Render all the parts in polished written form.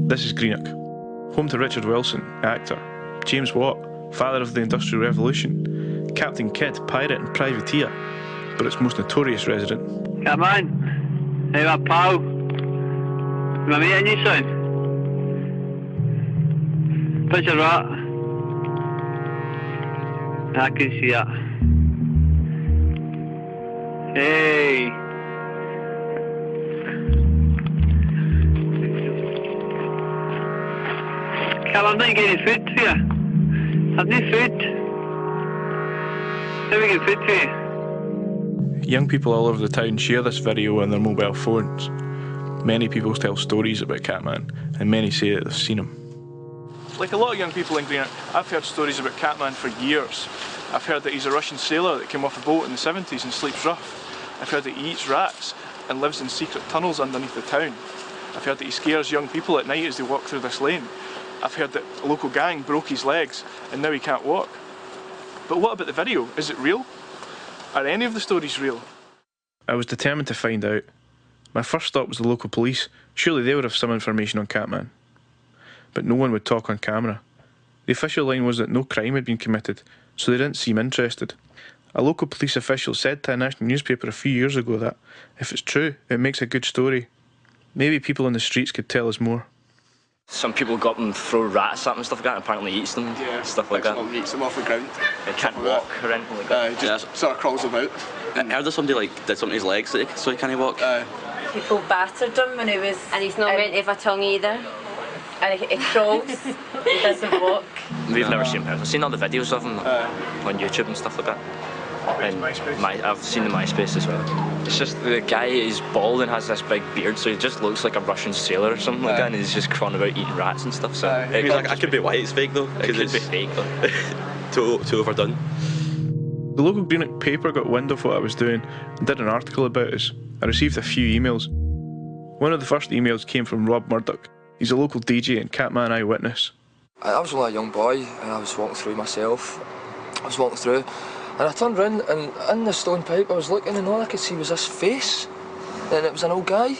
This is Greenock, home to Richard Wilson, actor, James Watt, father of the Industrial Revolution, Captain Kidd, pirate and privateer, but its most notorious resident. Come on, hey my pal, am I meeting you soon? Picture that. I can see it. Hey. Come, I'm not getting food for you. I've no food. How are we getting food for you? Young people all over the town share this video on their mobile phones. Many people tell stories about Catman, and many say that they've seen him. Like a lot of young people in Greenock, I've heard stories about Catman for years. I've heard that he's a Russian sailor that came off a boat in the 70s and sleeps rough. I've heard that he eats rats and lives in secret tunnels underneath the town. I've heard that he scares young people at night as they walk through this lane. I've heard that a local gang broke his legs and now he can't walk. But what about the video? Is it real? Are any of the stories real? I was determined to find out. My first stop was the local police. Surely they would have some information on Catman. But no one would talk on camera. The official line was that no crime had been committed, so they didn't seem interested. A local police official said to a national newspaper a few years ago that, if it's true, it makes a good story. Maybe people on the streets could tell us more. Some people go up and throw rats at them and stuff like that, and apparently eats them, stuff like that. Eats them off the ground. They can't walk or anything like that. Just sort of crawls about. I heard that somebody did something to his legs so he can't walk. People battered him when he was... And he's not meant to have a tongue either. And he crawls, he doesn't walk. We've never seen him. I've seen all the videos of him on YouTube and stuff like that. And I've seen the MySpace as well. It's just the guy is bald and has this big beard, so he just looks like a Russian sailor or something like that, and he's just crawling about eating rats and stuff. So I could be white, it's fake though. It could be fake though. too overdone. The local Greenock paper got wind of what I was doing and did an article about us. I received a few emails. One of the first emails came from Rob Murdoch. He's a local DJ and Catman eyewitness. I was only a young boy and I was walking through myself. And I turned round and in the stone pipe I was looking and all I could see was this face. And it was an old guy.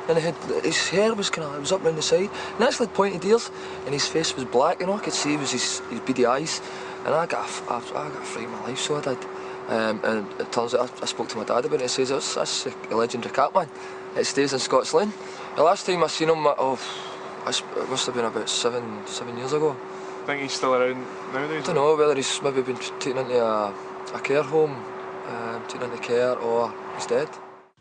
And his hair was it was up round the side. And actually had pointed ears and his face was black and all I could see was his beady eyes. And I got afraid of my life, so I did. And it turns out I spoke to my dad about it and he says, that's the Legend of The Catman. It stays in Scots Lane. The last time I seen him, it must have been about seven years ago. I think he's still around nowadays? I don't know whether he's maybe been taken into a care home, taken into care, or he's dead.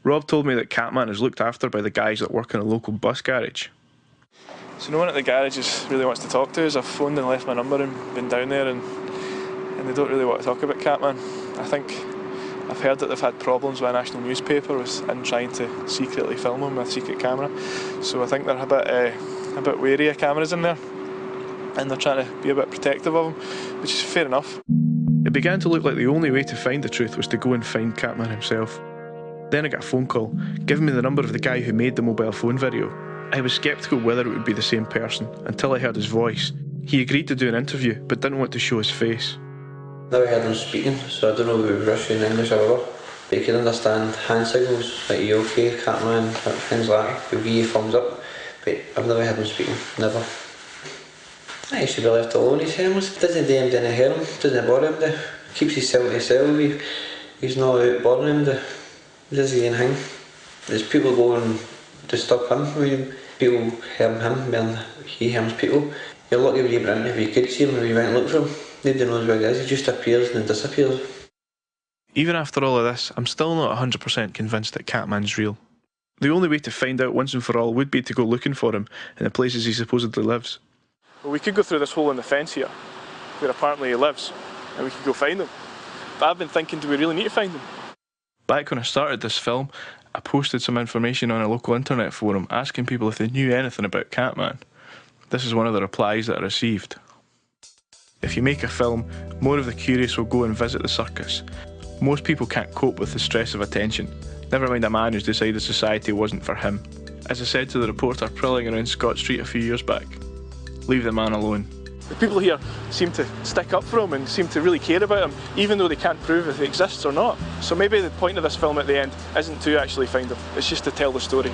Rob told me that Catman is looked after by the guys that work in a local bus garage. So no one at the garage really wants to talk to us. I've phoned and left my number and been down there and they don't really want to talk about Catman. I think I've heard that they've had problems with a national newspaper in trying to secretly film him with a secret camera. So I think they're a bit wary of cameras in there and they're trying to be a bit protective of him, which is fair enough. It began to look like the only way to find the truth was to go and find Catman himself. Then I got a phone call, giving me the number of the guy who made the mobile phone video. I was sceptical whether it would be the same person, until I heard his voice. He agreed to do an interview, but didn't want to show his face. Never heard him speaking, so I don't know if it was Russian, English or whatever. But he could understand hand signals, like you okay, Catman, things like that. He'll give you thumbs up, but I've never heard him speaking, never. He should be left alone, he's harmless. Doesn't do him any harm, doesn't bother him. Keeps himself to himself, he's not out bothering him. He doesn't do anything. There's people going to disturb him, people harm him when he harms people. You're lucky when you bring him, if you could see him, if you went and look for him. Nobody knows where he is, he just appears and then disappears. Even after all of this, I'm still not 100% convinced that Catman's real. The only way to find out once and for all would be to go looking for him in the places he supposedly lives. Well, we could go through this hole in the fence here, where apparently he lives, and we could go find him. But I've been thinking, do we really need to find him? Back when I started this film, I posted some information on a local internet forum asking people if they knew anything about Catman. This is one of the replies that I received. If you make a film, more of the curious will go and visit the circus. Most people can't cope with the stress of attention, never mind a man who's decided society wasn't for him. As I said to the reporter prowling around Scott Street a few years back, leave the man alone. The people here seem to stick up for him and seem to really care about him, even though they can't prove if he exists or not. So maybe the point of this film at the end isn't to actually find him, it's just to tell the story.